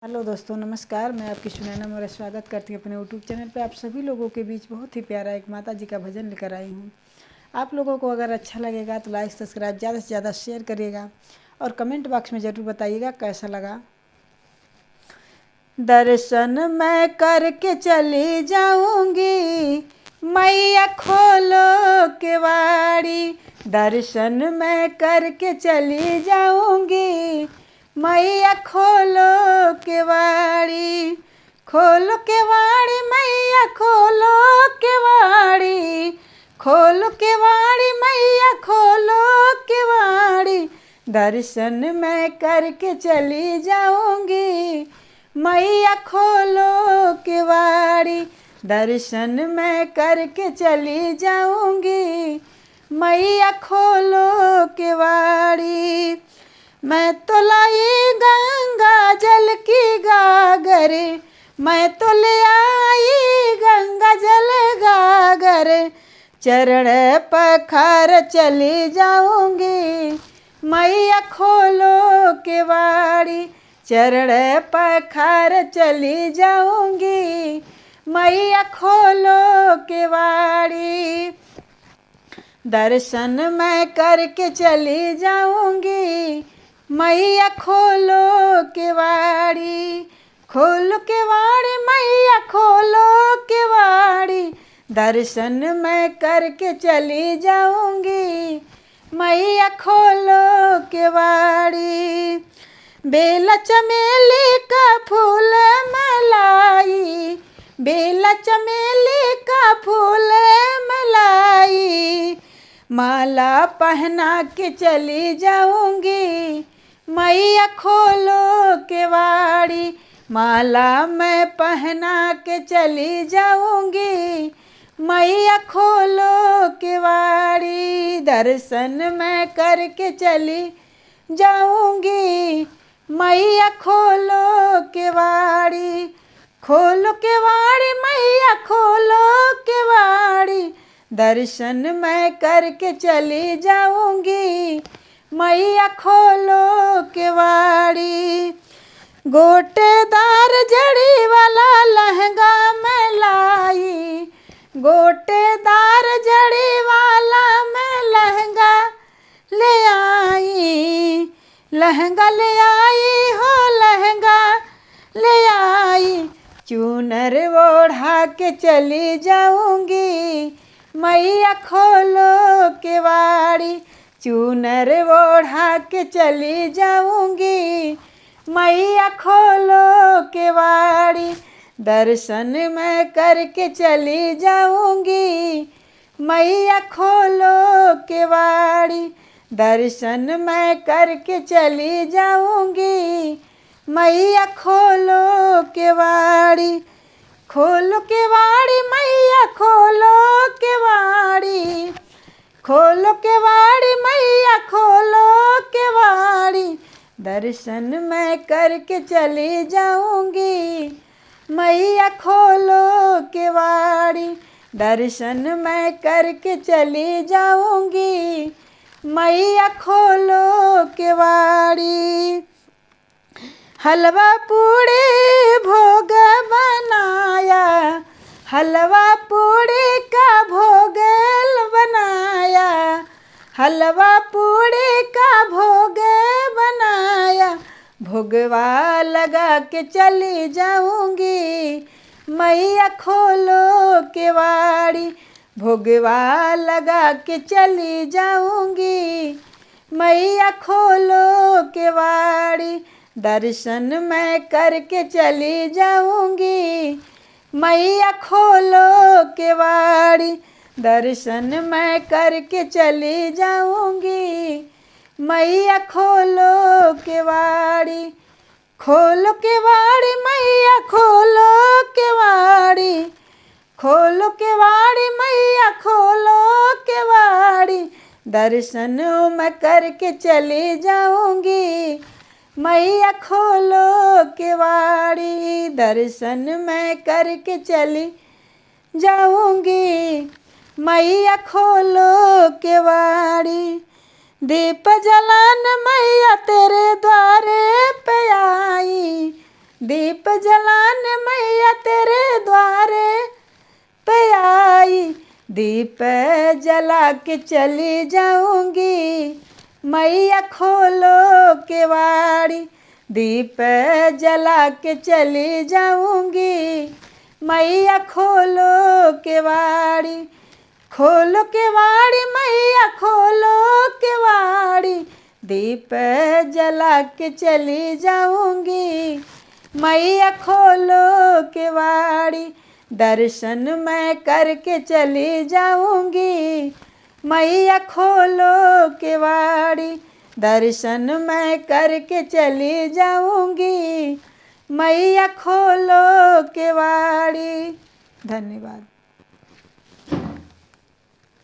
Hello दोस्तों, नमस्कार। मैं आपकी सुनैना मौर्य स्वागत करती हूँ अपने यूट्यूब चैनल पे। आप सभी लोगों के बीच बहुत ही प्यारा एक माता जी का भजन लेकर आई हूँ। आप लोगों को अगर अच्छा लगेगा तो लाइक सब्सक्राइब ज़्यादा से ज़्यादा शेयर करिएगा और कमेंट बॉक्स में ज़रूर बताइएगा कैसा लगा। दर्शन मैं करके चली जाऊंगी, मैया खोलो केवाड़ी। दर्शन मैं करके चली जाऊंगी, मैया खोलो केवाड़ी। खोलो केवाड़ी मैया खोलो केवाड़ी, खोलो केवाड़ी मैया खोलो केवाड़ी। दर्शन मैं करके चली जाऊंगी, मैया खोलो केवाड़ी। दर्शन मैं करके चली जाऊंगी, मैया खोलो केवाड़ी। मैं तो लाई गंगा जल की गागर, मैं तो ले आई गंगा जल गागर। चरण पखार चली जाऊंगी, मैया खोलो केवाड़ी। चरण पखार चली जाऊंगी, मैया खोलो केवाड़ी। दर्शन मैं करके चली जाऊंगी, मैया खोलो केवाड़ी। खोलो केवाड़ी मैया खोलो केवाड़ी। दर्शन मैं करके चली जाऊंगी, मैया खोलो केवाड़ी। बेला चमेली का फूल मलाई, बेला चमेली का फूल मलाई। माला पहना के चली जाऊंगी, मैया खोलो केवाड़ी। माला मैं पहना के चली जाऊंगी, मैया खोलो केवाड़ी। दर्शन मैं करके चली जाऊंगी, मैया खोलो केवाड़ी। खोलो केवाड़ी मैया खोलो केवाड़ी। दर्शन मैं करके चली जाऊंगी, मैया खोलो केवाड़ी। गोटेदार जड़ी वाला लहंगा मैं लाई, गोटेदार जड़ी वाला मैं लहंगा ले आई। लहंगा ले आई हो लहंगा ले आई। चूनर ओढ़ा के चली जाऊंगी, मैया खोलो केवाड़ी। चूनर ओढ़ा के चली जाऊंगी, मैया खोलो केवाड़ी। दर्शन मैं करके चली जाऊंगी, मैया खोलो केवाड़ी। दर्शन मैं करके चली जाऊंगी, मैया खोलो केवाड़ी। खोलो केवाड़ी मैया खोलो केवाड़ी, खोलो केवाड़ी मैया खोलो केवाड़ी। दर्शन मैं करके चली जाऊंगी, मैया खोलो केवाड़ी। दर्शन मैं करके चली जाऊंगी, मैया खोलो केवाड़ी। हलवा पूड़ी भोग बनाया, हलवा पूड़ी का भोग बनाया। हलवा पूड़ी का भोग बनाया, भोगवा लगा के चली जाऊंगी, मैया खोलो केवाड़ी। भोगवा लगा के चली जाऊंगी, मैया खोलो केवाड़ी। दर्शन मैं करके चली जाऊंगी, मैया खोलो केवाड़ी। दर्शन मैं करके चली जाऊंगी, मैया खोलो केवाड़ी। खोलो केवाड़ी मैया खोलो केवाड़ी, खोलो केवाड़ी मैया खोलो केवाड़ी। दर्शन मैं करके चली जाऊंगी, मैया खोलो केवाड़ी। दर्शन मैं करके चली जाऊंगी, मैया खोलो केवाड़ी। दीप जलान मैया तेरे द्वारे पे आई, दीप जलाने मैया तेरे द्वारे पे आई, दीप जला के चली जाऊंगी, मैया खोलो केवाड़ी, दीप जला के चली जाऊंगी, मैया खोलो केवाड़ी, खोलो केवाड़ी मैया खोलो केवाड़ी, दीप जला के चली जाऊंगी, मैया खोलो केवाड़ी, दर्शन मैं करके चली जाऊंगी, मैया खोलो केवाड़ी, दर्शन मैं करके चली जाऊंगी, मैया खोलो केवाड़ी। धन्यवाद।